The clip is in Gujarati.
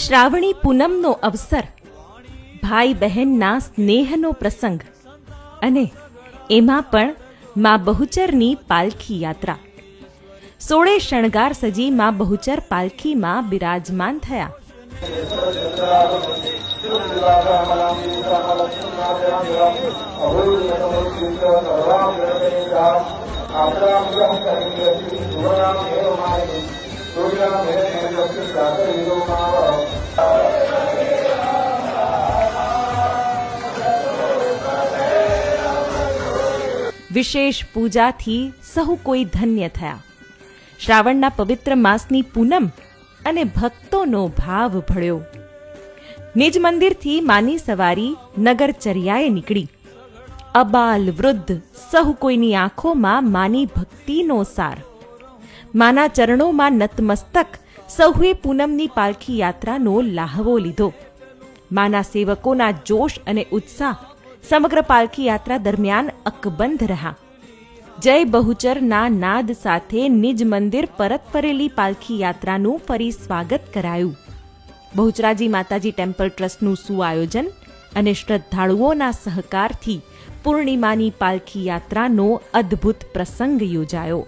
શ્રાવણી પૂનમનો અવસર, ભાઈ બહેનના સ્નેહનો પ્રસંગ અને એમાં પણ મા બહુચરની પાલખી યાત્રા. 16 શણગાર સજી મા બહુચર પાલખીમાં બિરાજમાન થયા. વિશેષ પૂજાથી સહુ કોઈ ધન્ય થયા. શ્રાવણના પવિત્ર માસની પૂનમ અને ભક્તોનો ભાવ ભળ્યો. નિજ મંદિરથી માની સવારી નગરચર્યાએ નીકળી. અબાલ વૃદ્ધ સહુ કોઈની આંખોમાં માની ભક્તિનો સાર. માના ચરણોમાં નતમસ્તક સહુએ પૂનમની પાલખી યાત્રાનો લાહવો લીધો. માના સેવકોના જોશ અને ઉત્સાહ સમગ્ર પાલખી યાત્રા દરમિયાન અકબંધ રહ્યા. જય બહુચરના નાદ સાથે નિજ મંદિર પરત ફરેલી પાલખી યાત્રાનું ફરી સ્વાગત કરાયું. બહુચરાજી માતાજી ટેમ્પલ ટ્રસ્ટનું સુઆયોજન અને શ્રદ્ધાળુઓના સહકારથી પૂર્ણિમાની પાલખી યાત્રાનો અદ્ભુત પ્રસંગ યોજાયો.